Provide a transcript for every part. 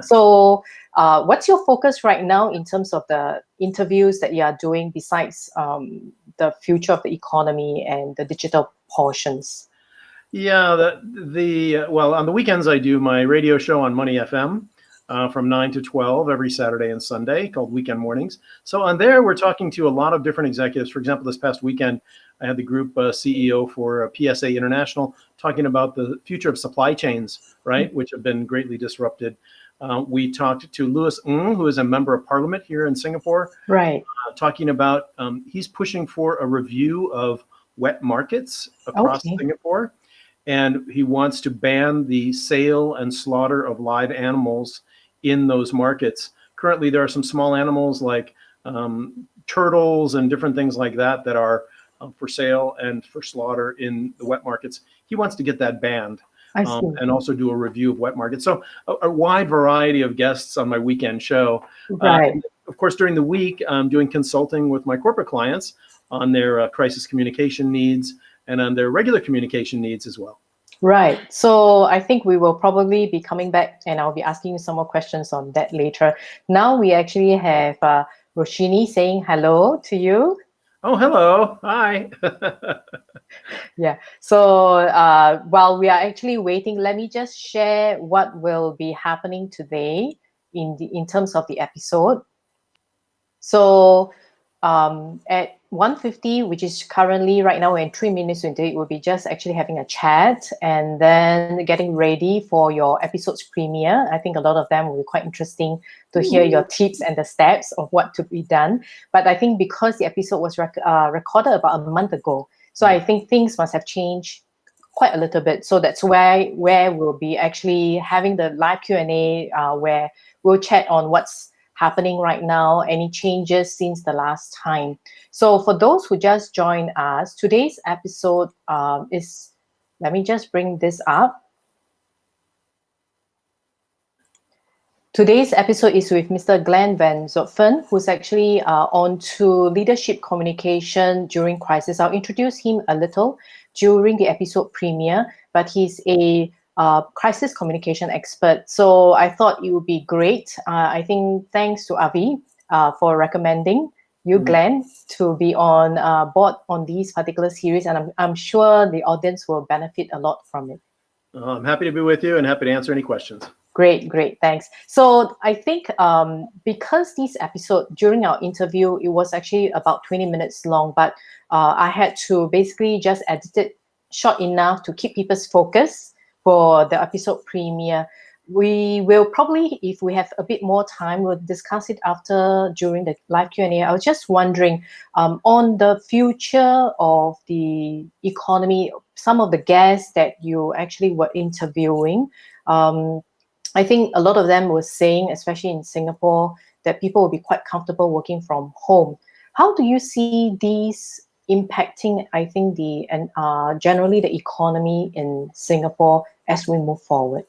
So what's your focus right now in terms of the interviews that you are doing besides the future of the economy and the digital portions? Yeah, well, on the weekends I do my radio show on Money FM from 9 to 12 every Saturday and Sunday, called Weekend Mornings. So on there, we're talking to a lot of different executives. For example, this past weekend, I had the group CEO for PSA International talking about the future of supply chains, right, which have been greatly disrupted. We talked to Louis Ng, who is a member of parliament here in Singapore, Right. talking about he's pushing for a review of wet markets across Okay. Singapore. And he wants to ban the sale and slaughter of live animals in those markets. Currently, there are some small animals like turtles and different things like that that are for sale and for slaughter in the wet markets. He wants to get that banned. I see. And also do a review of wet markets. So a wide variety of guests on my weekend show. Right. And of course, during the week, I'm doing consulting with my corporate clients on their crisis communication needs and on their regular communication needs as well. Right. So I think we will probably be coming back and I'll be asking you some more questions on that later. Now we actually have Roshini saying hello to you. Oh, hello. Hi. Yeah. So while we are actually waiting, let me just share what will be happening today in terms of the episode. So at 1:50, which is currently right now, in 3 minutes into it, we'll be just actually having a chat and then getting ready for your episode's premiere. I think a lot of them will be quite interesting to hear your tips and the steps of what to be done. But I think because the episode was recorded about a month ago, so I think things must have changed quite a little bit. So that's where we'll be actually having the live Q&A where we'll chat on what's happening right now, any changes since the last time. So for those who just joined us, today's episode is, let me just bring this up. Today's episode is with Mr. Glenn Van Zutphen, who's actually on to leadership communication during crisis. I'll introduce him a little during the episode premiere, but he's a crisis communication expert. So I thought it would be great. I think thanks to Avi for recommending you, Glenn, to be on board on these particular series. And I'm sure the audience will benefit a lot from it. I'm happy to be with you and happy to answer any questions. Great, thanks. So I think because this episode, during our interview, it was actually about 20 minutes long, but I had to basically just edit it short enough to keep people's focus for the episode premiere. We will probably, if we have a bit more time, we'll discuss it after during the live Q&A. I was just wondering on the future of the economy, some of the guests that you actually were interviewing, I think a lot of them were saying, especially in Singapore, that people will be quite comfortable working from home. How do you see these impacting, I think, generally the economy in Singapore as we move forward?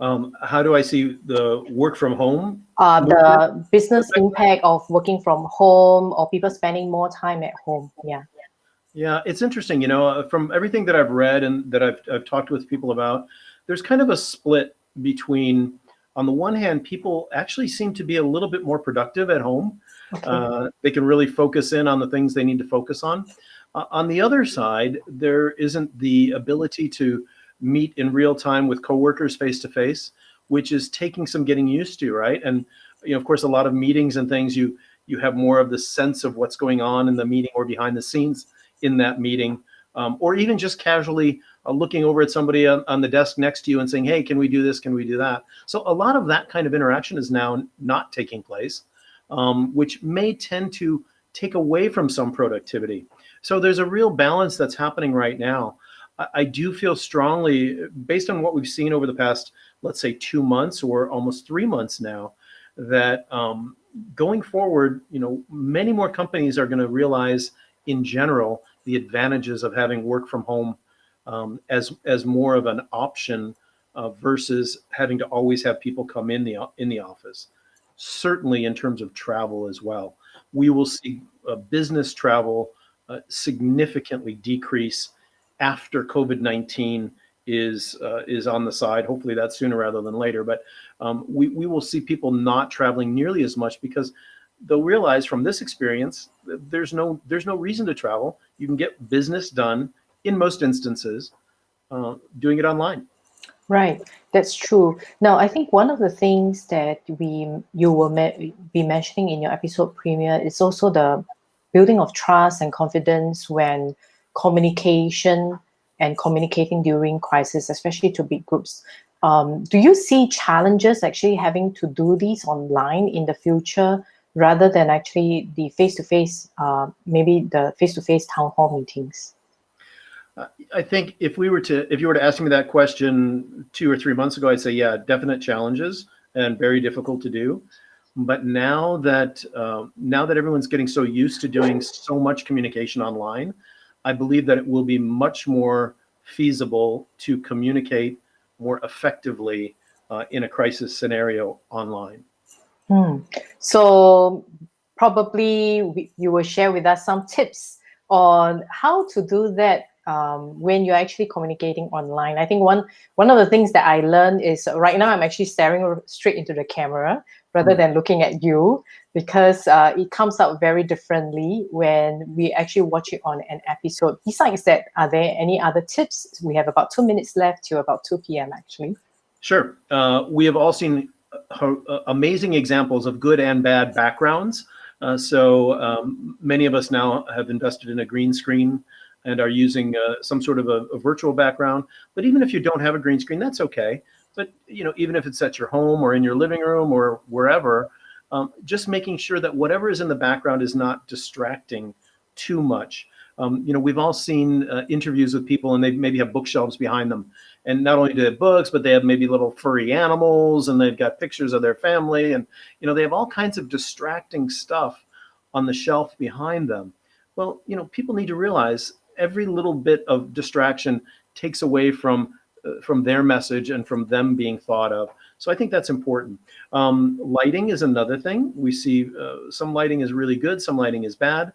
How do I see the work from home? The business impact of working from home or people spending more time at home. Yeah. Yeah, it's interesting. You know, from everything that I've read and that I've talked with people about, there's kind of a split between, on the one hand, people actually seem to be a little bit more productive at home. Okay. They can really focus in on the things they need to focus on. On the other side, there isn't the ability to meet in real time with coworkers face to face, which is taking some getting used to, right? And you know, of course, a lot of meetings and things, you have more of the sense of what's going on in the meeting or behind the scenes in that meeting, or even just casually looking over at somebody on the desk next to you and saying, hey, can we do this? Can we do that? So a lot of that kind of interaction is now not taking place, which may tend to take away from some productivity. So there's a real balance that's happening right now. I do feel strongly, based on what we've seen over the past, let's say 2 months or almost 3 months now, that going forward, you know, many more companies are going to realize in general the advantages of having work from home as more of an option versus having to always have people come in the office. Certainly in terms of travel as well, we will see business travel significantly decrease after COVID-19 is on the side. Hopefully that's sooner rather than later. But we will see people not traveling nearly as much because they'll realize from this experience that there's no reason to travel. You can get business done in most instances doing it online. Right, that's true. Now, I think one of the things that you will be mentioning in your episode premiere is also the building of trust and confidence when communication and communicating during crisis, especially to big groups. Do you see challenges actually having to do these online in the future rather than actually the face-to-face, maybe the face-to-face town hall meetings? I think if you were to ask me that question 2 or 3 months ago, I'd say, yeah, definite challenges and very difficult to do. But now that everyone's getting so used to doing so much communication online, I believe that it will be much more feasible to communicate more effectively in a crisis scenario online. So probably you will share with us some tips on how to do that when you're actually communicating online. I think one of the things that I learned is right now I'm actually staring straight into the camera rather than looking at you, because it comes out very differently when we actually watch it on an episode. Besides that, are there any other tips? We have about 2 minutes left to about 2 p.m. actually. Sure. We have all seen amazing examples of good and bad backgrounds. So many of us now have invested in a green screen and are using some sort of a virtual background. But even if you don't have a green screen, that's okay. But even if it's at your home or in your living room or wherever, just making sure that whatever is in the background is not distracting too much. We've all seen interviews with people and they maybe have bookshelves behind them. And not only do they have books, but they have maybe little furry animals and they've got pictures of their family. And, they have all kinds of distracting stuff on the shelf behind them. Well, people need to realize every little bit of distraction takes away from their message and from them being thought of. So I think that's important. Lighting is another thing. We see some lighting is really good, some lighting is bad.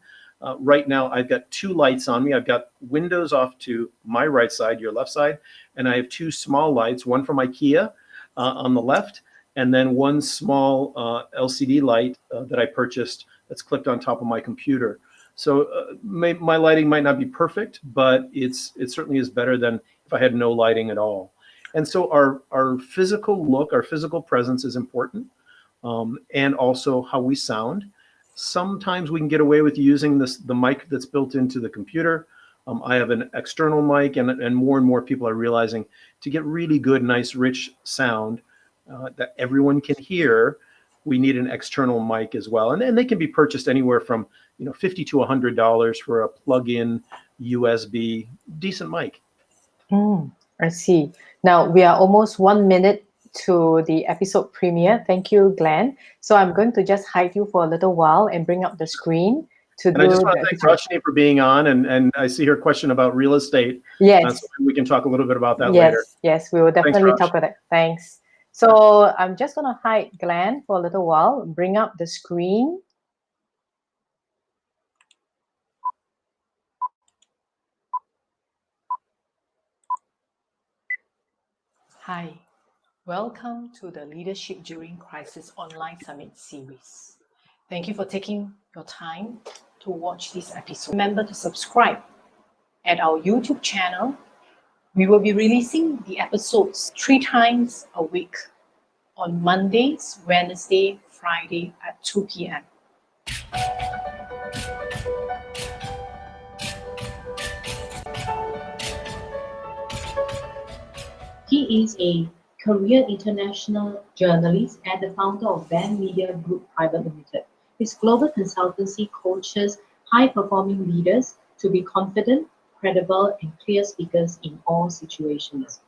Right now, I've got 2 lights on me. I've got windows off to my right side, your left side, and I have 2 small lights, one from IKEA on the left, and then one small LCD light that I purchased that's clipped on top of my computer. So my lighting might not be perfect, but it certainly is better than if I had no lighting at all. And so our physical look, our physical presence is important, and also how we sound. Sometimes we can get away with using the mic that's built into the computer. I have an external mic, and more people are realizing to get really good, nice, rich sound that everyone can hear, we need an external mic as well. And they can be purchased anywhere from $50 to $100 for a plug-in USB decent mic. I see. Now we are almost 1 minute to the episode premiere. Thank you, Glenn. So I'm going to just hide you for a little while and bring up the screen to and do I just want the to thank episode. Rashni for being on, and I see her question about real estate. Yes, So we can talk a little bit about that later. yes, we will Thanks, definitely Raj. talk about that. Thanks. So I'm just going to hide Glenn for a little while, bring up the screen. Hi. Welcome to the Leadership During Crisis Online Summit series. Thank you for taking your time to watch this episode. Remember to subscribe at our YouTube channel. We will be releasing the episodes 3 times a week on Mondays, Wednesday, Friday at 2 p.m. He is a career international journalist and the founder of Band Media Group Private Limited. His global consultancy coaches high-performing leaders to be confident, credible, and clear speakers in all situations.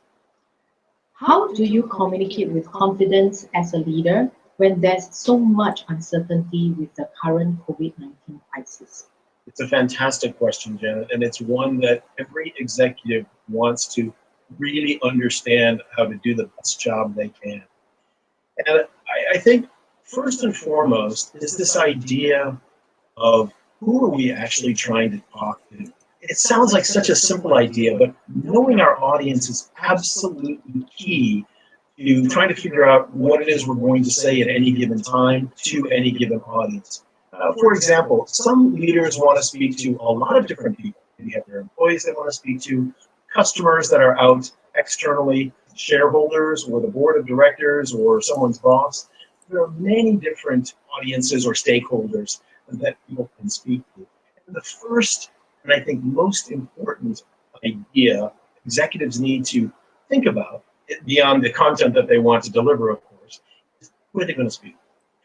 How do you communicate with confidence as a leader when there's so much uncertainty with the current COVID-19 crisis? It's a fantastic question, Janet, and it's one that every executive wants to really understand how to do the best job they can. And I think first and foremost is this idea of who are we actually trying to talk to? it sounds like such a simple idea, but knowing our audience is absolutely key to trying to figure out what it is we're going to say at any given time to any given audience. For example, some leaders want to speak to a lot of different people. Maybe have their employees they want to speak to, customers that are out externally, shareholders or the board of directors or someone's boss. There are many different audiences or stakeholders that people can speak to. And the first, and I think most important idea executives need to think about, beyond the content that they want to deliver, of course, is who are they going to speak to?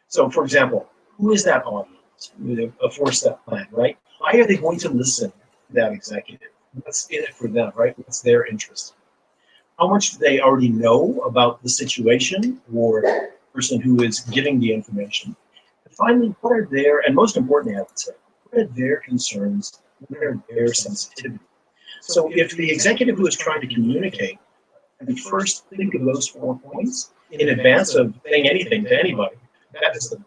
So, for example, who is that audience? With a four-step plan, right? Why are they going to listen to that executive? What's in it for them, right? What's their interest? How much do they already know about the situation or the person who is giving the information? And finally, what are their, and most importantly, I would say, what are their concerns? What are their sensitivities? So if the executive who is trying to communicate can first think of those 4 points in advance of saying anything to anybody, that is the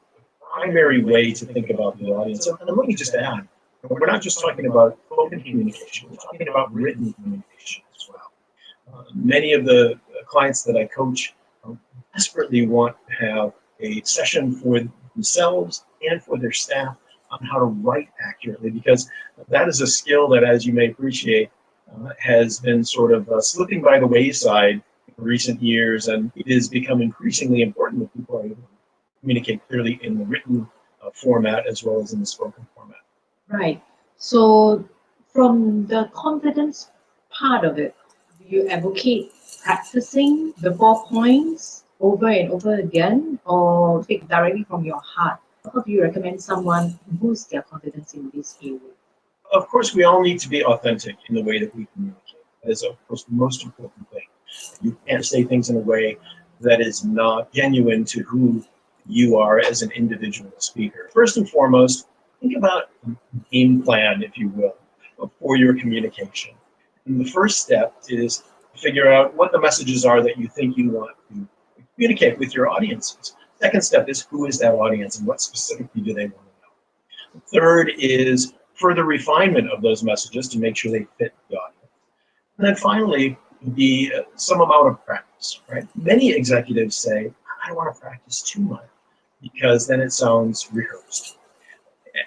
primary way to think about the audience. And let me just add, we're not just talking about spoken communication, we're talking about written communication as well. Many of the clients that I coach desperately want to have a session for themselves and for their staff on how to write accurately, because that is a skill that, as you may appreciate, has been sort of slipping by the wayside in recent years, and it has become increasingly important that people are able to communicate clearly in the written format as well as in the spoken format. Right. So from the confidence part of it, do you advocate practicing the 4 points over and over again, or speak directly from your heart? How do you recommend someone boost their confidence in this area? Of course, we all need to be authentic in the way that we communicate. That is, of course, the most important thing. You can't say things in a way that is not genuine to who you are as an individual speaker. First and foremost, think about a game plan, if you will, for your communication. And the first step is to figure out what the messages are that you think you want to communicate with your audiences. Second step is, who is that audience and what specifically do they want to know? Third is further refinement of those messages to make sure they fit the audience. And then finally, some amount of practice, right? Many executives say, I don't want to practice too much because then it sounds rehearsed.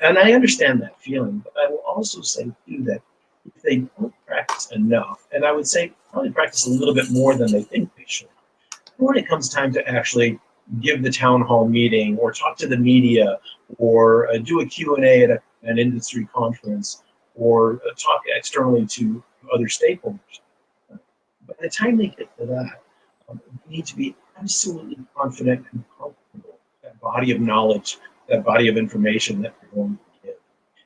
And I understand that feeling, but I will also say too that if they don't practice enough, and I would say probably practice a little bit more than they think they should, when it comes time to actually give the town hall meeting or talk to the media or do a Q&A at an industry conference or talk externally to other stakeholders, by the time they get to that, they need to be absolutely confident and comfortable, that body of knowledge, that body of information that they're going to give.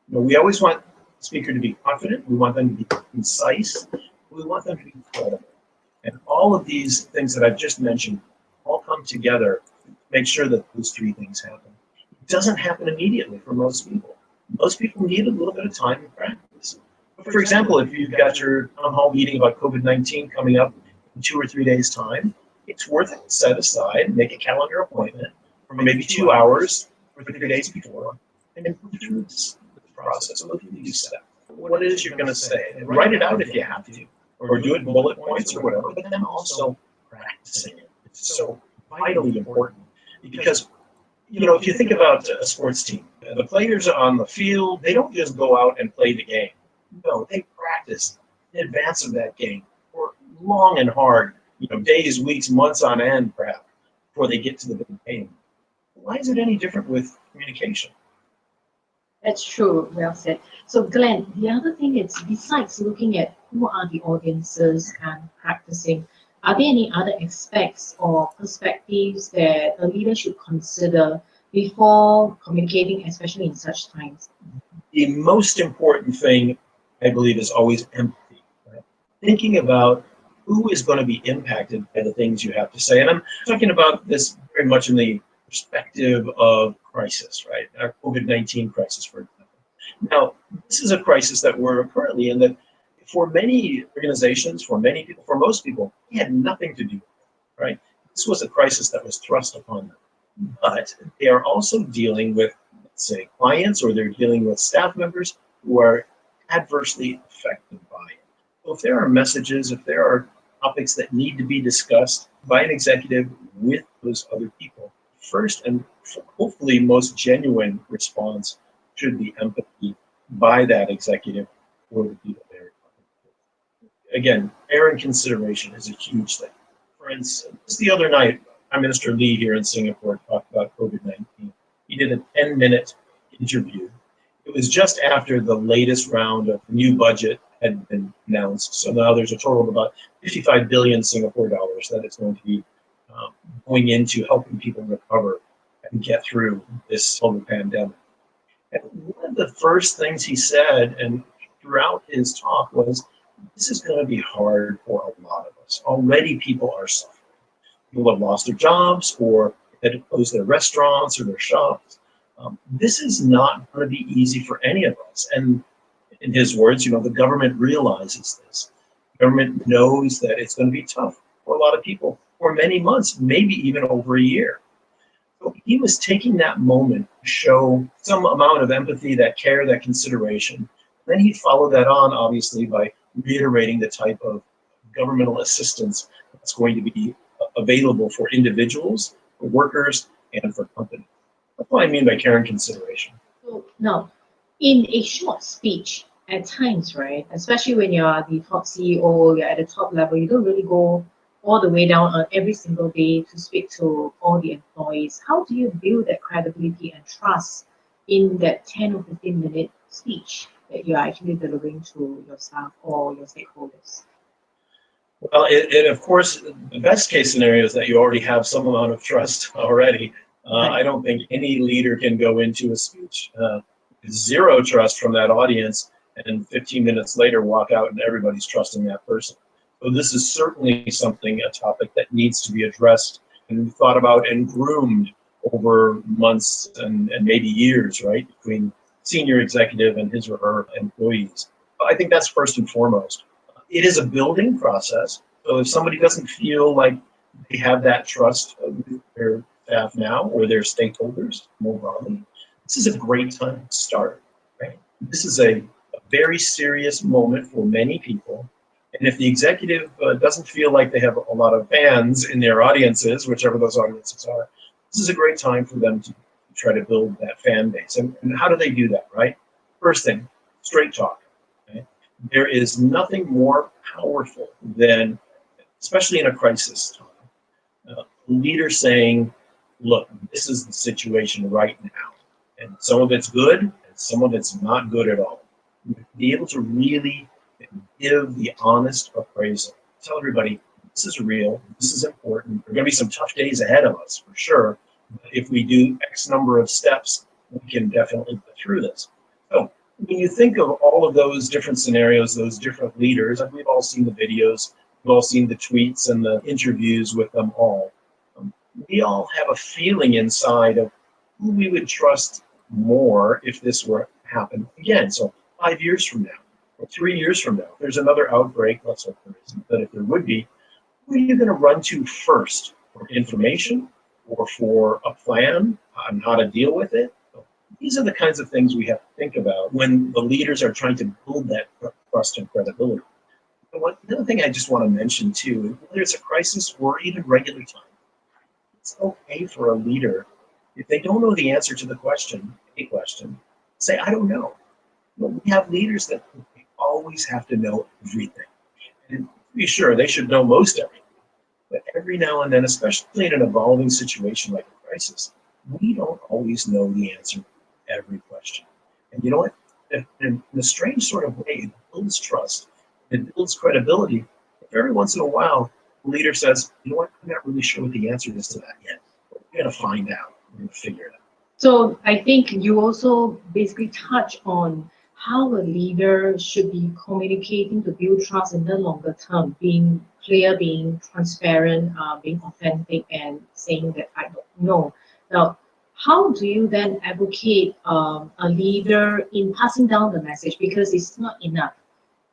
We always want the speaker to be confident, we want them to be concise, we want them to be credible. And all of these things that I've just mentioned all come together to make sure that those 3 things happen. It doesn't happen immediately for most people. Most people need a little bit of time and practice. For example, if you've got your town hall meeting about COVID-19 coming up in 2 or 3 days' time, it's worth it to set aside, make a calendar appointment for maybe 2 hours or 3 days before, and go through this process, go through these steps. What it is you're going to say, and write it out if you have to, or do it in bullet points or whatever, but then also practicing it. It's so vitally important because, if you think about a sports team, the players on the field, they don't just go out and play the game. No, they practice in advance of that game for long and hard, days, weeks, months on end, perhaps, before they get to the big game. Why is it any different with communication? That's true. Well said. So, Glenn, the other thing is, besides looking at who are the audiences and practicing, are there any other aspects or perspectives that a leader should consider before communicating, especially in such times? The most important thing, I believe, is always empathy. Right? Thinking about who is going to be impacted by the things you have to say. And I'm talking about this very much in the perspective of crisis, right? Our COVID-19 crisis, for example. Now, this is a crisis that we're currently in that for many organizations, for many people, for most people, we had nothing to do with it, right? This was a crisis that was thrust upon them. But they are also dealing with, let's say, clients, or they're dealing with staff members who are adversely affected by it. So if there are messages, if there are topics that need to be discussed by an executive with those other people, first and hopefully most genuine response should be empathy by that executive for the people they're talking to. Again, care and consideration is a huge thing. For instance, the other night, Prime Minister Lee here in Singapore talked about COVID-19. He did a 10-minute interview. It was just after the latest round of new budget had been announced. So now there's a total of about 55 billion Singapore dollars that is going to be going into helping people recover and get through this whole pandemic. And one of the first things he said, and throughout his talk, was this is going to be hard for a lot of us. Already people are suffering. People have lost their jobs or had to close their restaurants or their shops. This is not going to be easy for any of us. And in his words, the government realizes this. The government knows that it's going to be tough for a lot of people for many months, maybe even over a year. So he was taking that moment to show some amount of empathy, that care, that consideration. Then he followed that on, obviously, by reiterating the type of governmental assistance that's going to be available for individuals, for workers, and for companies. That's what I mean by care and consideration. So now, in a short speech, at times, right, especially when you're the top CEO, you're at the top level, you don't really go all the way down on every single day to speak to all the employees. How do you build that credibility and trust in that 10 or 15-minute speech that you're actually delivering to your staff or your stakeholders? Well, of course, the best case scenario is that you already have some amount of trust already. I don't think any leader can go into a speech with zero trust from that audience and 15 minutes later walk out and everybody's trusting that person. So this is certainly a topic that needs to be addressed and thought about and groomed over months and maybe years, right, between senior executive and his or her employees. I think that's first and foremost. It is a building process. So if somebody doesn't feel like they have that trust with their staff now or their stakeholders more broadly, this is a great time to start, right? This is a very serious moment for many people. And if the executive doesn't feel like they have a lot of fans in their audiences, whichever those audiences are, this is a great time for them to try to build that fan base. And how do they do that, right? First thing, straight talk. Okay? There is nothing more powerful than, especially in a crisis time, a leader saying, look, this is the situation right now. And some of it's good, and some of it's not good at all. Be able to really give the honest appraisal. Tell everybody, this is real, this is important. There are going to be some tough days ahead of us, for sure. But if we do X number of steps, we can definitely get through this. So when you think of all of those different scenarios, those different leaders, and we've all seen the videos, we've all seen the tweets and the interviews with them all. We all have a feeling inside of who we would trust more if this were to happen again. So 5 years from now, or 3 years from now, if there's another outbreak, let's hope there isn't, but if there would be, who are you going to run to first for information or for a plan on how to deal with it? These are the kinds of things we have to think about when the leaders are trying to build that trust and credibility. Another thing I just want to mention too, whether it's a crisis or even regular time, it's okay for a leader, if they don't know the answer to the question, say, I don't know. But we have leaders that always have to know everything. And to be sure, they should know most everything. But every now and then, especially in an evolving situation like a crisis, we don't always know the answer to every question. And you know what? In a strange sort of way, it builds trust. It builds credibility. If every once in a while, the leader says, you know what, I'm not really sure what the answer is to that yet. But we're going to find out. We're going to figure it out. So I think you also basically touch on how a leader should be communicating to build trust in the longer term, being clear, being transparent, being authentic, and saying that I don't know. Now, how do you then advocate a leader in passing down the message? Because it's not enough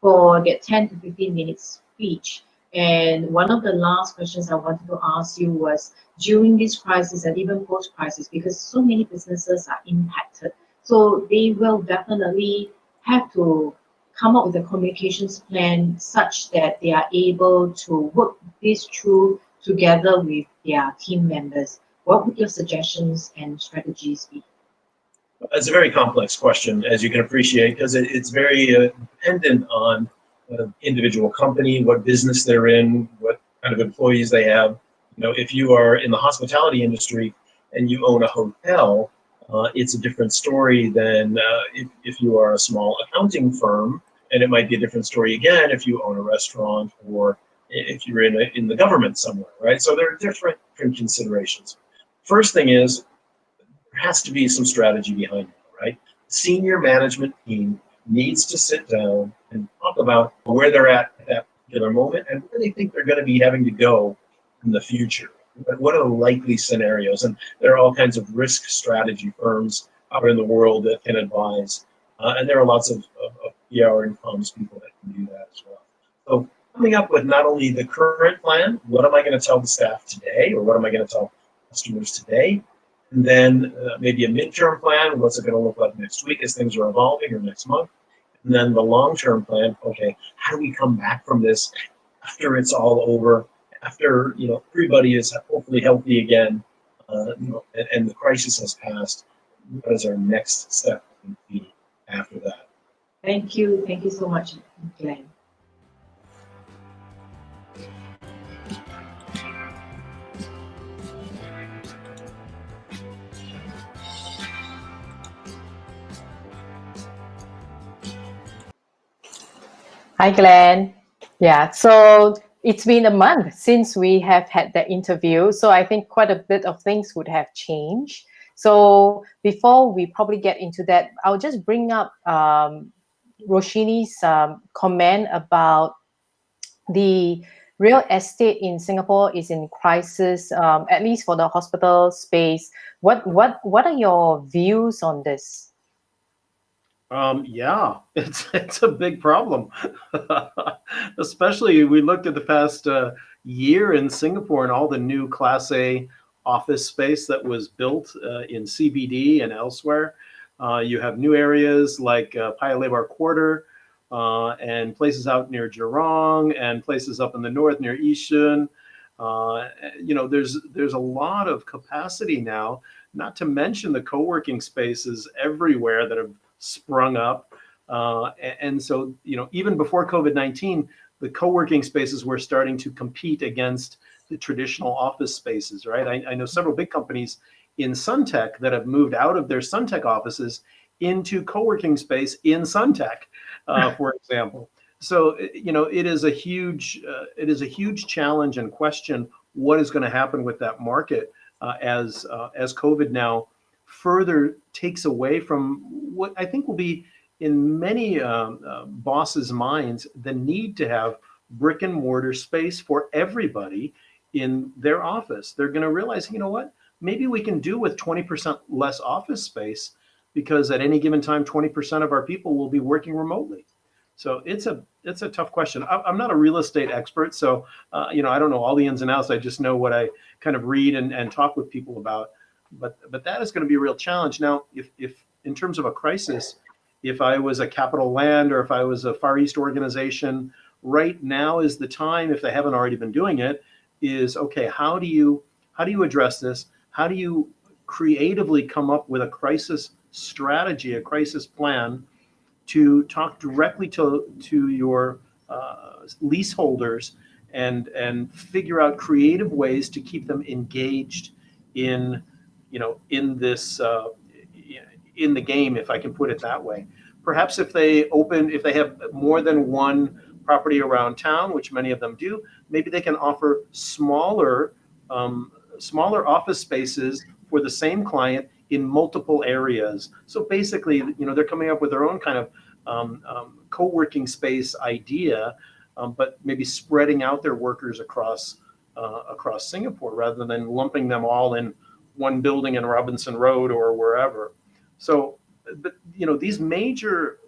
for that 10 to 15 minutes speech. And one of the last questions I wanted to ask you was, during this crisis and even post-crisis, because so many businesses are impacted, so they will definitely have to come up with a communications plan such that they are able to work this through together with their team members? What would your suggestions and strategies be? It's a very complex question, as you can appreciate, because it's very dependent on individual company, what business they're in, what kind of employees they have. You know, if you are in the hospitality industry and you own a hotel, it's a different story than if you are a small accounting firm, and it might be a different story again if you own a restaurant or if you're in the government somewhere, right? So there are different considerations. First thing is, there has to be some strategy behind it, right? Senior management team needs to sit down and talk about where they're at that particular moment and where they think they're going to be having to go in the future. What are the likely scenarios? And there are all kinds of risk strategy firms out in the world that can advise. And there are lots of PR and comms people that can do that as well. So coming up with not only the current plan, what am I going to tell the staff today, or what am I going to tell customers today? And then maybe a midterm plan, what's it going to look like next week as things are evolving, or next month? And then the long-term plan, okay, how do we come back from this after it's all over, after everybody is hopefully healthy again, and the crisis has passed? What is our next step be after that? Thank you so much, Glenn. Hi, Glenn. Yeah, so it's been a month since we have had that interview. So I think quite a bit of things would have changed. So before we probably get into that, I'll just bring up Roshini's comment about the real estate in Singapore is in crisis, at least for the hospital space. What are your views on this? Yeah, it's a big problem. Especially we looked at the past year in Singapore and all the new Class A office space that was built in CBD and elsewhere. You have new areas like Paya Lebar Quarter and places out near Jurong and places up in the north near Yishun. There's a lot of capacity now, not to mention the co-working spaces everywhere that have sprung up. And so, even before COVID-19, the co-working spaces were starting to compete against the traditional office spaces, right? I know several big companies in Suntec that have moved out of their Suntec offices into co-working space in Suntec, for example. So, it is a huge challenge and question what is going to happen with that market as COVID now further takes away from what I think will be in many bosses' minds the need to have brick and mortar space for everybody in their office. They're going to realize, maybe we can do with 20% less office space because at any given time, 20% of our people will be working remotely. So it's a tough question. I'm not a real estate expert, so I don't know all the ins and outs. I just know what I kind of read and talk with people about. But that is going to be a real challenge. Now, if in terms of a crisis, if I was a Capital Land or if I was a Far East organization, right now is the time, if they haven't already been doing it, is okay, how do you address this? How do you creatively come up with a crisis strategy, a crisis plan to talk directly to your leaseholders and figure out creative ways to keep them engaged in this in the game, if I can put it that way. Perhaps if they have more than one property around town, which many of them do, maybe they can offer smaller office spaces for the same client in multiple areas. So basically, they're coming up with their own kind of co-working space idea, but maybe spreading out their workers across Singapore rather than lumping them all in one building in Robinson Road or wherever. So, these major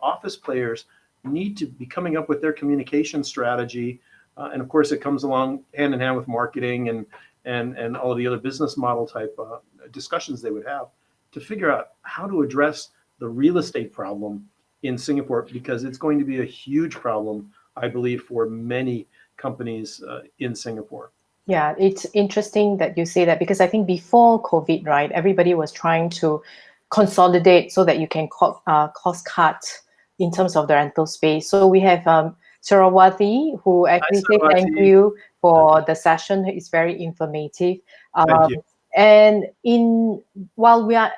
office players need to be coming up with their communication strategy, and of course, it comes along hand in hand with marketing and all of the other business model type discussions they would have to figure out how to address the real estate problem in Singapore, because it's going to be a huge problem, I believe, for many companies in Singapore. Yeah, it's interesting that you say that, because I think before COVID, right, everybody was trying to consolidate so that you can cost cut in terms of the rental space. So we have Sarawati, who actually said thank Sarawati. you for the session. It's very informative. Thank you. And while we are,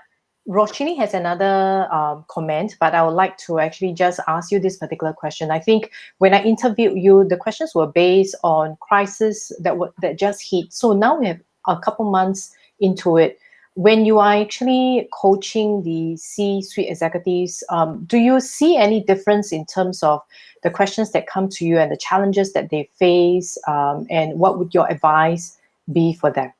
Roshini has another comment, but I would like to actually just ask you this particular question. I think when I interviewed you, the questions were based on crisis that just hit. So now we have a couple months into it. When you are actually coaching the C-suite executives, do you see any difference in terms of the questions that come to you and the challenges that they face, and what would your advice be for them?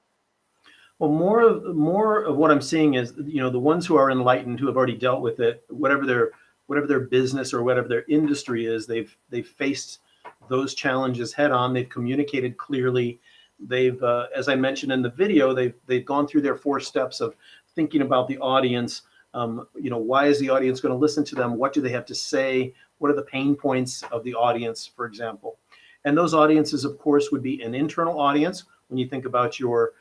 Well, more of what I'm seeing is, the ones who are enlightened, who have already dealt with it, whatever their business or whatever their industry is, they've faced those challenges head on. They've communicated clearly. They've, as I mentioned in the video, they've gone through their 4 steps of thinking about the audience. Why is the audience going to listen to them? What do they have to say? What are the pain points of the audience, for example? And those audiences, of course, would be an internal audience when you think about your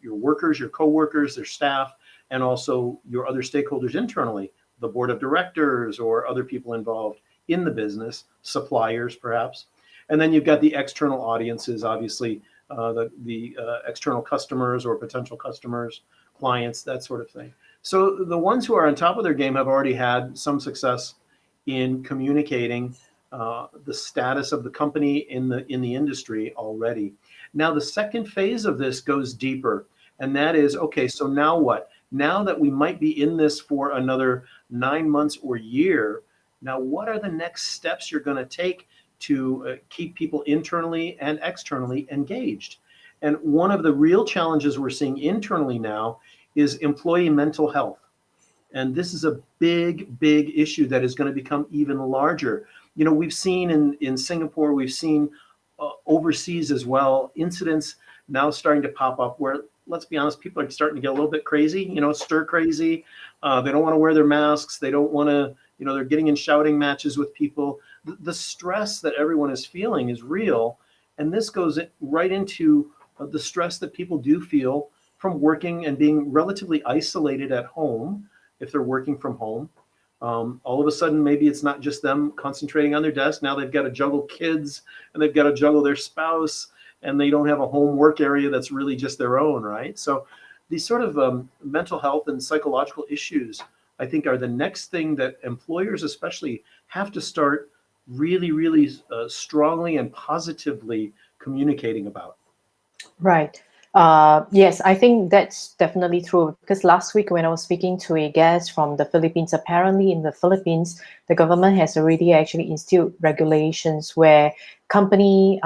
workers, your co-workers, their staff, and also your other stakeholders internally, the board of directors or other people involved in the business, suppliers perhaps. And then you've got the external audiences, obviously, the external customers or potential customers, clients, that sort of thing. So the ones who are on top of their game have already had some success in communicating the status of the company in the industry already. Now, the second phase of this goes deeper, and that is, okay, so now what? Now that we might be in this for another 9 months or year, now what are the next steps you're going to take to keep people internally and externally engaged? And one of the real challenges we're seeing internally now is employee mental health. And this is a big, big issue that is going to become even larger. We've seen in Singapore, we've seen overseas as well, incidents now starting to pop up where, let's be honest, people are starting to get a little bit crazy, stir crazy. They don't want to wear their masks. They don't want to, they're getting in shouting matches with people. The stress that everyone is feeling is real. And this goes right into the stress that people do feel from working and being relatively isolated at home if they're working from home. All of a sudden, maybe it's not just them concentrating on their desk. Now they've got to juggle kids and they've got to juggle their spouse, and they don't have a home work area that's really just their own, right? So these sort of mental health and psychological issues, I think, are the next thing that employers especially have to start really, really strongly and positively communicating about. Right. Yes, I think that's definitely true, because last week when I was speaking to a guest from the Philippines, apparently in the Philippines, the government has already actually instilled regulations where company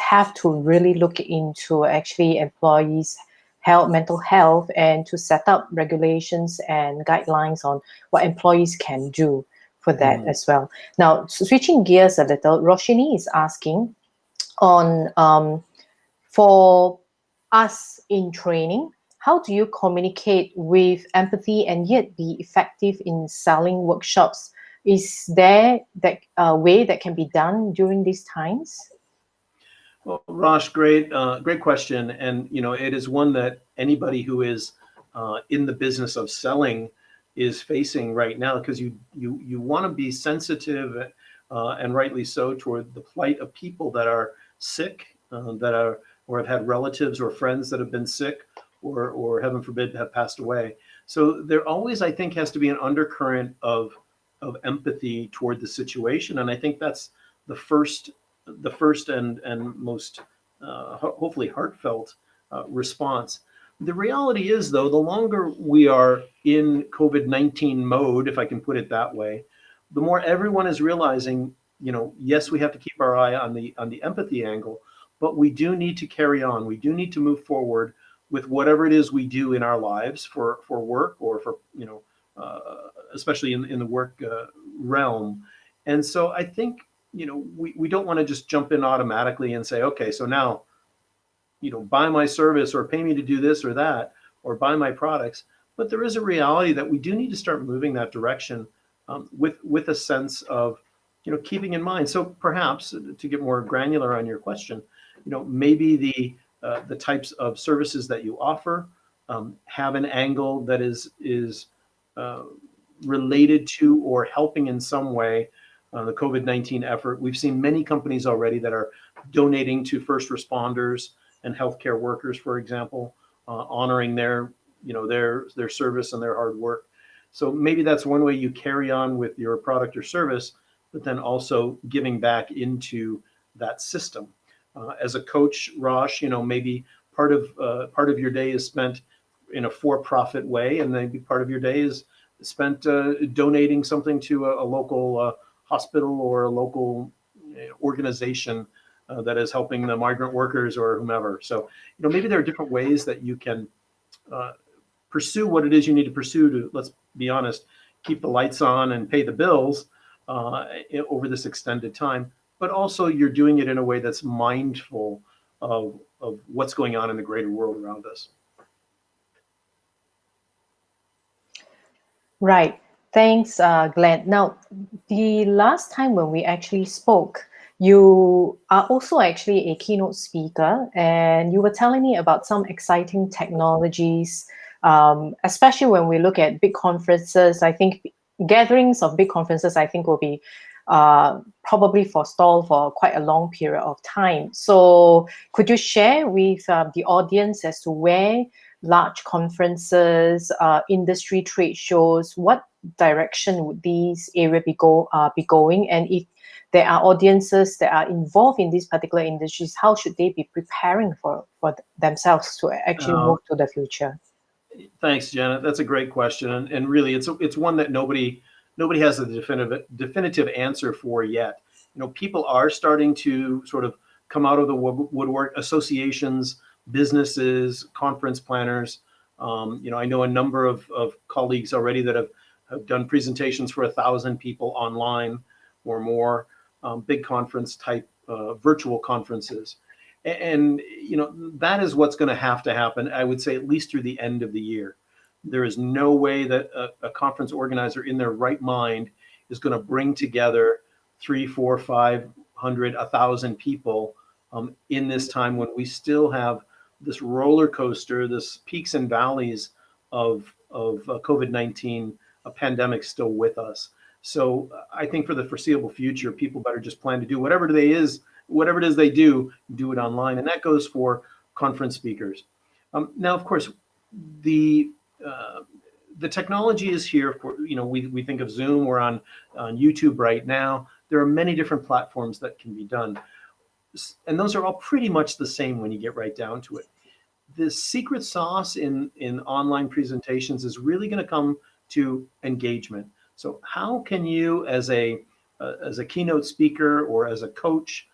have to really look into actually employees' mental health, and to set up regulations and guidelines on what employees can do for that as well. Now, switching gears a little, Roshini is asking on for us in training, how do you communicate with empathy and yet be effective in selling workshops? Is there that way that can be done during these times? Well, Rosh, great question. And, it is one that anybody who is in the business of selling is facing right now, because you want to be sensitive and rightly so toward the plight of people that are sick, or have had relatives or friends that have been sick, or heaven forbid have passed away. So there always, I think, has to be an undercurrent of empathy toward the situation. And I think that's the first and most hopefully heartfelt response. The reality is, though, the longer we are in COVID-19 mode, if I can put it that way, the more everyone is realizing, yes, we have to keep our eye on the empathy angle, but we do need to carry on. We do need to move forward with whatever it is we do in our lives for work, or for, especially in the work realm. And so I think, we don't want to just jump in automatically and say, okay, so now, buy my service or pay me to do this or that, or buy my products. But there is a reality that we do need to start moving that direction with a sense of, keeping in mind. So perhaps to get more granular on your question, maybe the types of services that you offer have an angle that is related to or helping in some way the COVID-19 effort. We've seen many companies already that are donating to first responders and healthcare workers, for example, honoring their service and their hard work. So maybe that's one way you carry on with your product or service, but then also giving back into that system. As a coach, Rosh, maybe part of your day is spent in a for-profit way, and maybe part of your day is spent donating something to a local hospital or a local organization that is helping the migrant workers or whomever. So, maybe there are different ways that you can pursue what it is you need to pursue to, let's be honest, keep the lights on and pay the bills over this extended time. But also you're doing it in a way that's mindful of what's going on in the greater world around us. Right. Thanks, Glenn. Now, the last time when we actually spoke, you are also actually a keynote speaker, and you were telling me about some exciting technologies, especially when we look at big conferences. I think gatherings of big conferences, I think, will be probably forestalled for quite a long period of time. So could you share with the audience as to where large conferences, industry trade shows, what direction would these areas be going? And if there are audiences that are involved in these particular industries, how should they be preparing for themselves to actually move to the future? Thanks, Janet. That's a great question, and really, it's one that nobody has a definitive answer for yet. People are starting to sort of come out of the woodwork. Associations, businesses, conference planners. I know a number of colleagues already that have done presentations for 1,000 people online or more, big conference type virtual conferences. And that is what's going to happen, I would say, at least through the end of the year. There is no way that a conference organizer in their right mind is going to bring together 300, 400, 500, 1,000 people in this time when we still have this roller coaster, this peaks and valleys of COVID-19, a pandemic still with us. So I think for the foreseeable future, people better just plan to do whatever it is they do it online, and that goes for conference speakers. Now, of course, the technology is here. For we think of Zoom. We're on YouTube right now. There are many different platforms that can be done, and those are all pretty much the same when you get right down to it. The secret sauce in online presentations is really going to come to engagement. So how can you, as a keynote speaker or as a coach,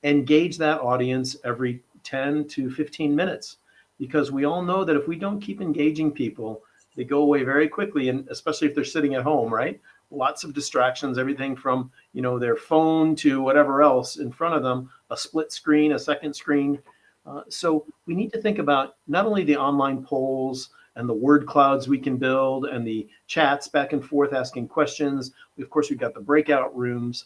engage that audience every 10 to 15 minutes? Because we all know that if we don't keep engaging people, they go away very quickly, and especially if they're sitting at home, right? Lots of distractions, everything from their phone to whatever else in front of them, a split screen, a second screen. So we need to think about not only the online polls and the word clouds we can build and the chats back and forth asking questions. Of course, we've got the breakout rooms.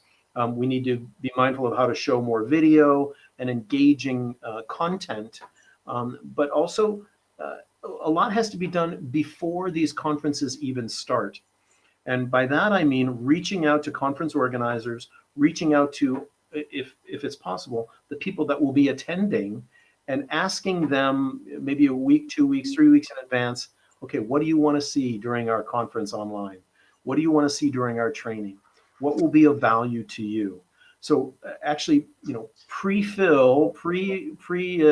We need to be mindful of how to show more video and engaging content. But also, a lot has to be done before these conferences even start. And by that, I mean reaching out to conference organizers, reaching out to, if it's possible, the people that will be attending, and asking them maybe a week, 2 weeks, 3 weeks in advance, okay, what do you want to see during our conference online? What do you want to see during our training? What will be of value to you? So actually,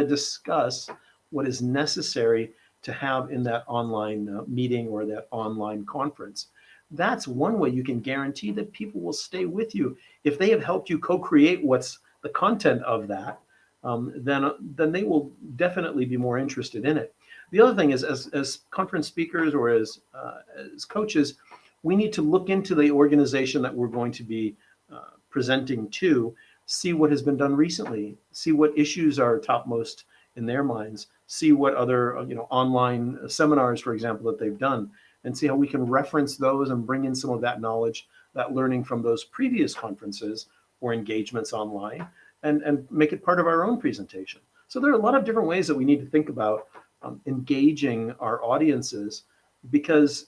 discuss what is necessary to have in that online meeting or that online conference. That's one way you can guarantee that people will stay with you. If they have helped you co-create what's the content of that, then they will definitely be more interested in it. The other thing is, as conference speakers or as coaches, we need to look into the organization that we're going to be presenting to, see what has been done recently, see what issues are topmost in their minds, see what other online seminars, for example, that they've done, and see how we can reference those and bring in some of that knowledge, that learning from those previous conferences or engagements online, and make it part of our own presentation. So there are a lot of different ways that we need to think about engaging our audiences, because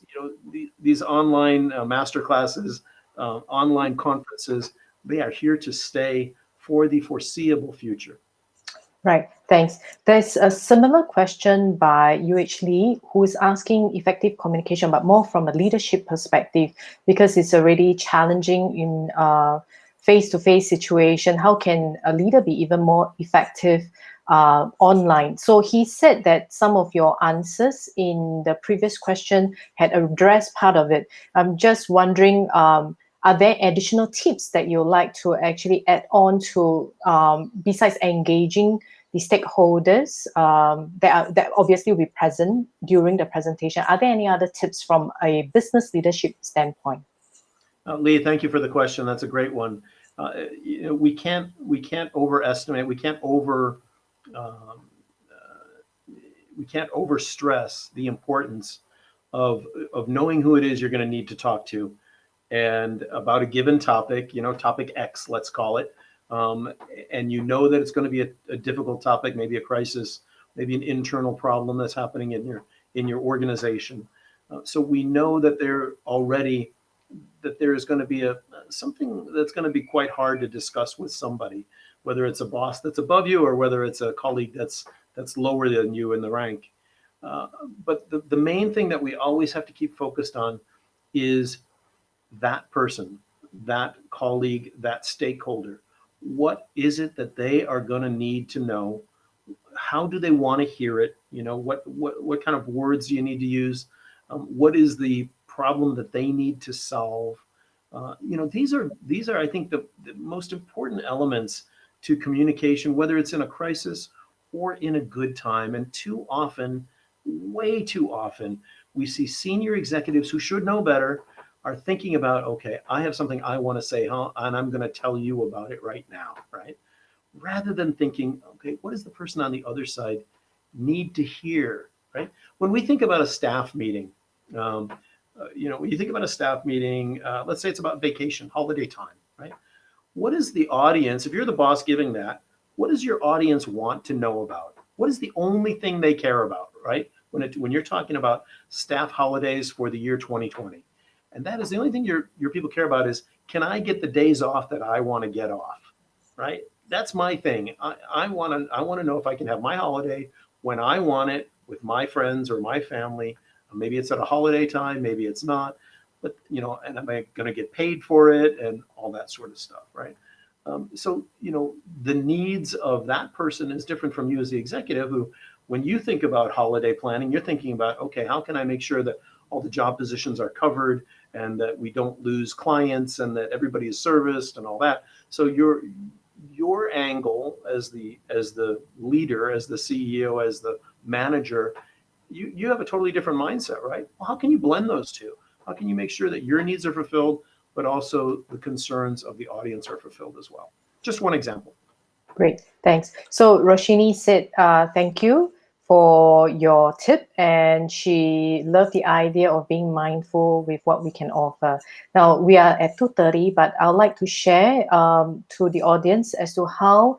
these online master classes, online conferences, they are here to stay for the foreseeable future. Right, thanks. There's a similar question by UH Lee, who is asking effective communication, but more from a leadership perspective, because it's already challenging in face-to-face situation. How can a leader be even more effective online? So he said that some of your answers in the previous question had addressed part of it. I'm just wondering, are there additional tips that you'd like to actually add on to, besides engaging the stakeholders that obviously will be present during the presentation? Are there any other tips from a business leadership standpoint? Lee, thank you for the question. That's a great one. We can't overestimate. We can't overstress the importance of knowing who it is you're going to need to talk to, and about a given topic, topic X, let's call it. And that it's going to be a difficult topic, maybe a crisis, maybe an internal problem that's happening in your organization. So we know that there is going to be something that's going to be quite hard to discuss with somebody, whether it's a boss that's above you or whether it's a colleague that's lower than you in the rank. But the main thing that we always have to keep focused on is that person, that colleague, that stakeholder. What is it that they are going to need to know? How do they want to hear it? What kind of words do you need to use? What is the problem that they need to solve? These are I think the most important elements to communication, whether it's in a crisis or in a good time. And too often, way too often, we see senior executives who should know better are thinking about, okay, I have something I want to say, and I'm going to tell you about it right now, right? Rather than thinking, okay, what does the person on the other side need to hear, right? When we think about a staff meeting, when you think about a staff meeting, let's say it's about vacation, holiday time, right? What is the audience, if you're the boss giving that, what does your audience want to know about? What is the only thing they care about, right? When you're talking about staff holidays for the year 2020. And that is the only thing your people care about is, can I get the days off that I want to get off, right? That's my thing. I want to know if I can have my holiday when I want it with my friends or my family. Maybe it's at a holiday time, maybe it's not, but and am I going to get paid for it and all that sort of stuff, right? So the needs of that person is different from you as the executive, who, when you think about holiday planning, you're thinking about, okay, how can I make sure that all the job positions are covered and that we don't lose clients and that everybody is serviced and all that. So your angle as the leader, as the CEO, as the manager, you have a totally different mindset, right? Well, how can you blend those two? How can you make sure that your needs are fulfilled, but also the concerns of the audience are fulfilled as well? Just one example. Great, thanks. So Roshini said, thank you for your tip, and she loved the idea of being mindful with what we can offer. Now we are at 2:30, but I'd like to share to the audience as to how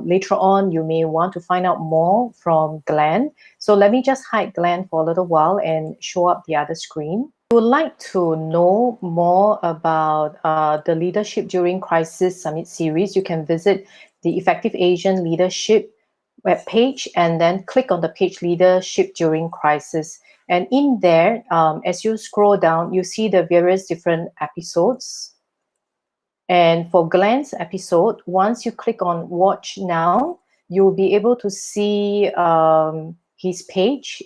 later on you may want to find out more from Glenn. So let me just hide Glenn for a little while and show up the other screen. If you would like to know more about the Leadership During Crisis Summit series, you can visit the Effective Asian Leadership webpage and then click on the page Leadership During Crisis. And in there, as you scroll down, you see the various different episodes. And for Glenn's episode, once you click on Watch Now, you'll be able to see his page,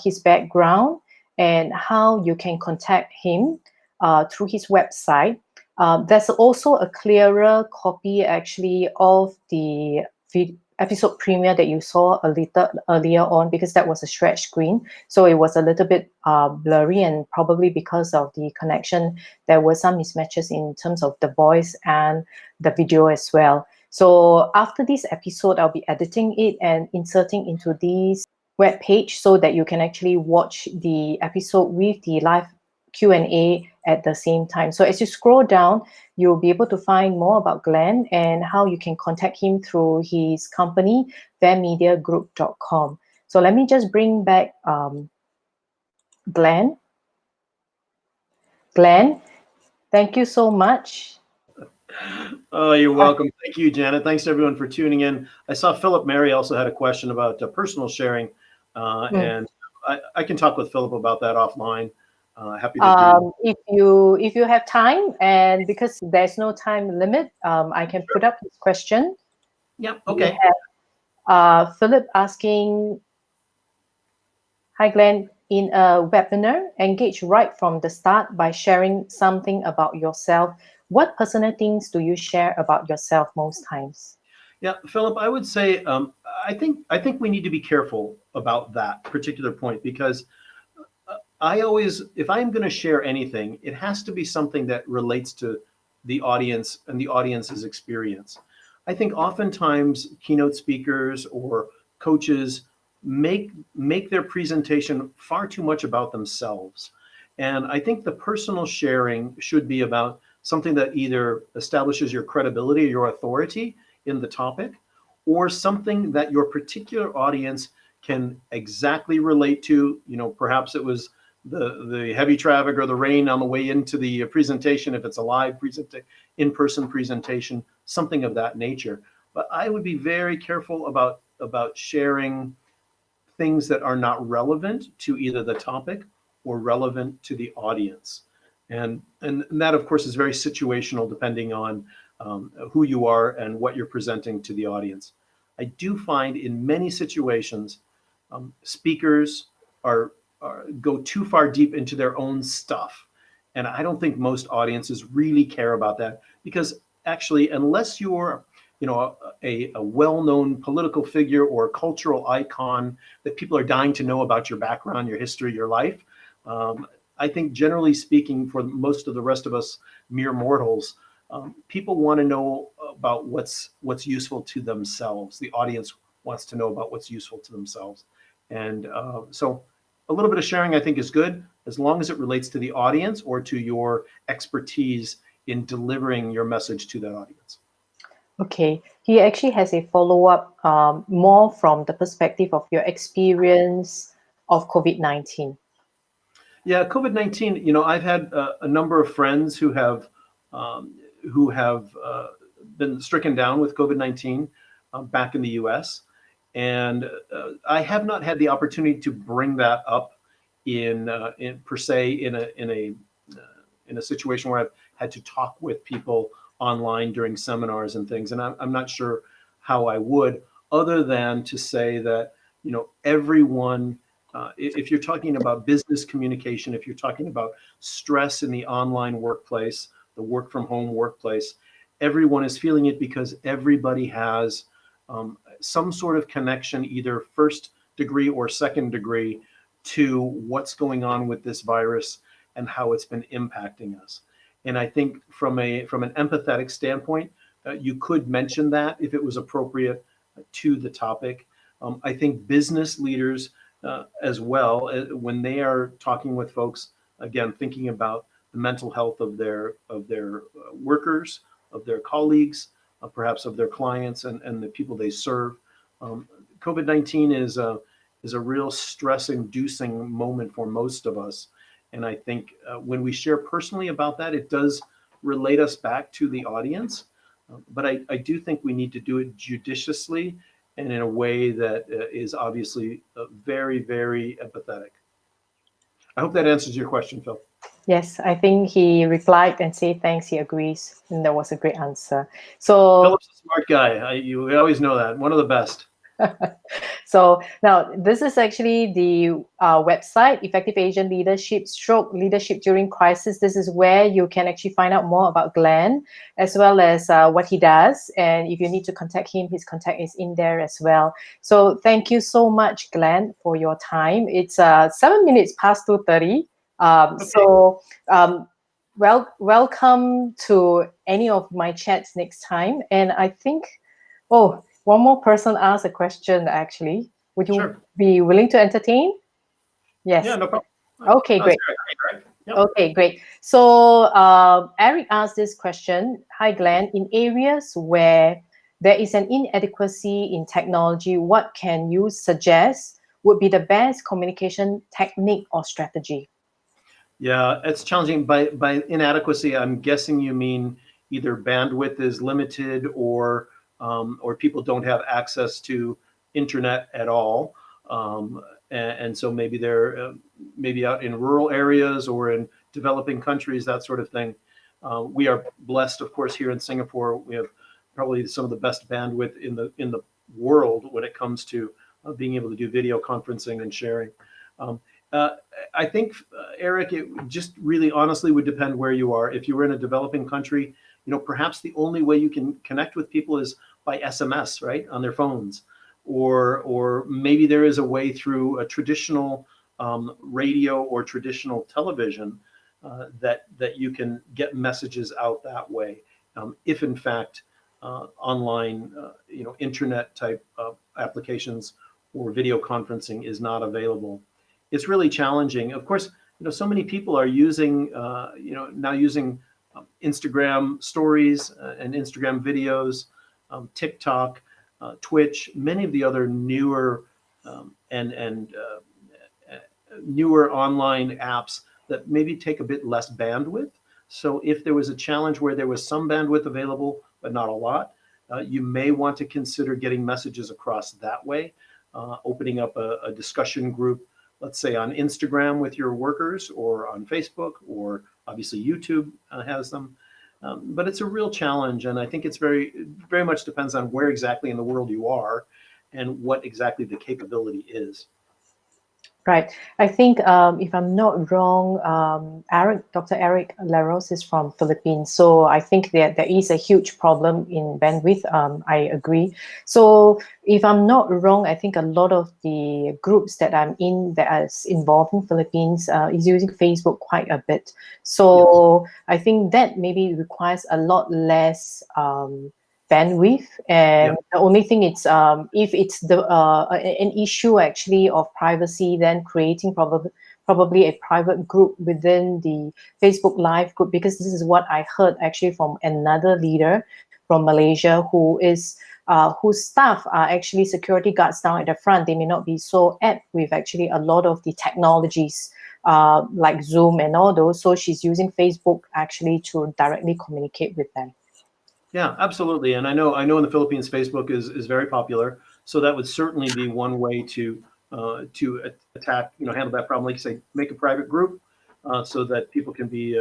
his background, and how you can contact him through his website. There's also a clearer copy actually of the episode premiere that you saw a little earlier on, because that was a stretch screen. So it was a little bit blurry, and probably because of the connection, there were some mismatches in terms of the voice and the video as well. So after this episode, I'll be editing it and inserting into these webpage so that you can actually watch the episode with the live Q&A at the same time. So as you scroll down, you'll be able to find more about Glenn and how you can contact him through his company, VamMediaGroup.com. So let me just bring back Glenn. Glenn, thank you so much. Oh, you're welcome. Thank you, Janet. Thanks to everyone for tuning in. I saw Philip Mary also had a question about personal sharing, and I can talk with Philip about that offline. Happy to do. If you have time, and because there's no time limit, I can put up this question. Yep. Okay. We have Philip asking, hi Glenn, in a webinar, engage right from the start by sharing something about yourself. What personal things do you share about yourself most times? Yeah, Philip, I would say I think we need to be careful about that particular point, because I always, if I'm going to share anything, it has to be something that relates to the audience and the audience's experience. I think oftentimes keynote speakers or coaches make their presentation far too much about themselves. And I think the personal sharing should be about something that either establishes your credibility or your authority in the topic, or something that your particular audience can exactly relate to. You know, perhaps it was the heavy traffic or the rain on the way into the presentation, if it's a live in-person presentation, something of that nature. But I would be very careful about sharing things that are not relevant to either the topic or relevant to the audience. And that, of course, is very situational, depending on who you are and what you're presenting to the audience. I do find in many situations, speakers go too far deep into their own stuff. And I don't think most audiences really care about that, because actually, unless you're a well-known political figure or a cultural icon that people are dying to know about your background, your history, your life, I think generally speaking, for most of the rest of us mere mortals, people want to know about what's useful to themselves. The audience wants to know about what's useful to themselves. And so a little bit of sharing, I think, is good, as long as it relates to the audience or to your expertise in delivering your message to that audience. Okay, he actually has a follow-up more from the perspective of your experience of COVID-19. Yeah, COVID-19, I've had a number of friends who have been stricken down with COVID-19 back in the US. And I have not had the opportunity to bring that up in a situation where I've had to talk with people online during seminars and things. And I'm not sure how I would, other than to say that, everyone, if you're talking about business communication, if you're talking about stress in the online workplace, the work from home workplace, everyone is feeling it, because everybody has some sort of connection, either first degree or second degree, to what's going on with this virus and how it's been impacting us. And I think from an empathetic standpoint, you could mention that if it was appropriate to the topic. I think business leaders as well, when they are talking with folks, again, thinking about the mental health of their workers, of their colleagues, perhaps of their clients and the people they serve. COVID-19 is a real stress-inducing moment for most of us. And I think when we share personally about that, it does relate us back to the audience. But I do think we need to do it judiciously and in a way that is obviously very, very empathetic. I hope that answers your question, Phil. Yes, I think he replied and said thanks, he agrees. And that was a great answer. So Philip's a smart guy. We always know that. One of the best. So now this is actually the website, Effective Asian Leadership / Leadership During Crisis. This is where you can actually find out more about Glenn, as well as what he does. And if you need to contact him, his contact is in there as well. So thank you so much, Glenn, for your time. It's 7 minutes past 2:30. So welcome to any of my chats next time. And I think, one more person asked a question, actually. Would you Sure. be willing to entertain? Yes. Yeah, no problem. Okay, great. Eric. Yep. Okay, great. So Eric asked this question. Hi, Glenn. In areas where there is an inadequacy in technology, what can you suggest would be the best communication technique or strategy? Yeah, it's challenging. By inadequacy, I'm guessing you mean either bandwidth is limited or people don't have access to internet at all, and so maybe they're maybe out in rural areas or in developing countries, that sort of thing. We are blessed, of course, here in Singapore. We have probably some of the best bandwidth in the world when it comes to being able to do video conferencing and sharing. Um, uh, I think, Eric, it just really honestly would depend where you are. If you were in a developing country, perhaps the only way you can connect with people is by SMS, right, on their phones, or maybe there is a way through a traditional radio or traditional television that you can get messages out that way. If in fact online, internet type applications or video conferencing is not available. It's really challenging. Of course, so many people are using, now using Instagram stories and Instagram videos, TikTok, Twitch, many of the other newer and newer online apps that maybe take a bit less bandwidth. So if there was a challenge where there was some bandwidth available, but not a lot, you may want to consider getting messages across that way, opening up a discussion group, let's say on Instagram with your workers, or on Facebook, or obviously YouTube has them. But it's a real challenge, and I think it's very much depends on where exactly in the world you are and what exactly the capability is. Right. I think, if I'm not wrong, Dr. Eric Leros is from Philippines. So I think that there is a huge problem in bandwidth. I agree. So if I'm not wrong, I think a lot of the groups that I'm in that is involved in Philippines is using Facebook quite a bit. So I think that maybe requires a lot less bandwidth, and the only thing it's if it's an issue actually of privacy, then creating probably a private group within the Facebook Live group, because this is what I heard actually from another leader from Malaysia whose staff are actually security guards down at the front. They may not be so apt with actually a lot of the technologies like Zoom and all those, so she's using Facebook actually to directly communicate with them. Yeah, absolutely. And I know in the Philippines, Facebook is very popular. So that would certainly be one way to attack, handle that problem. Like you say, make a private group so that people can be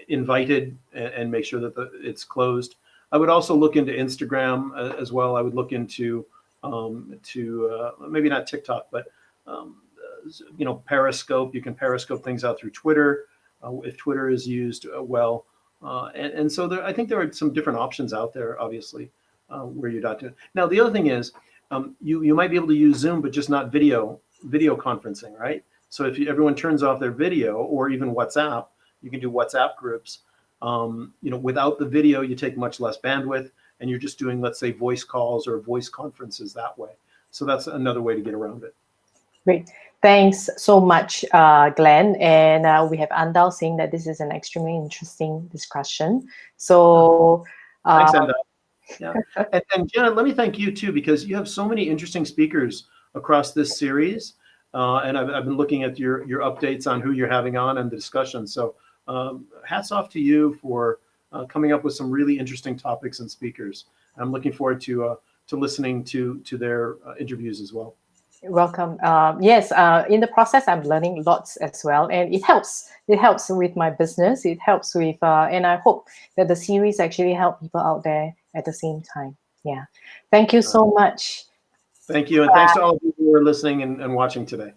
invited and make sure that it's closed. I would also look into Instagram as well. I would look into maybe not TikTok, but Periscope. You can Periscope things out through Twitter if Twitter is used well. And so I think there are some different options out there, obviously, where you're not doing. Now, the other thing is, you might be able to use Zoom, but just not video conferencing, right? So if everyone turns off their video, or even WhatsApp, you can do WhatsApp groups. Without the video, you take much less bandwidth, and you're just doing, let's say, voice calls or voice conferences that way. So that's another way to get around it. Great. Thanks so much, Glenn. And we have Andal saying that this is an extremely interesting discussion. So thanks, Andal. Yeah. And Jenna, let me thank you too, because you have so many interesting speakers across this series. And I've been looking at your updates on who you're having on and the discussion. So hats off to you for coming up with some really interesting topics and speakers. I'm looking forward to listening to their interviews as well. Welcome. Yes, in the process, I'm learning lots as well, and it helps. It helps with my business. It helps with, and I hope that the series actually help people out there at the same time. Yeah. Thank you so much. Thank you, and thanks to all of you who are listening and watching today.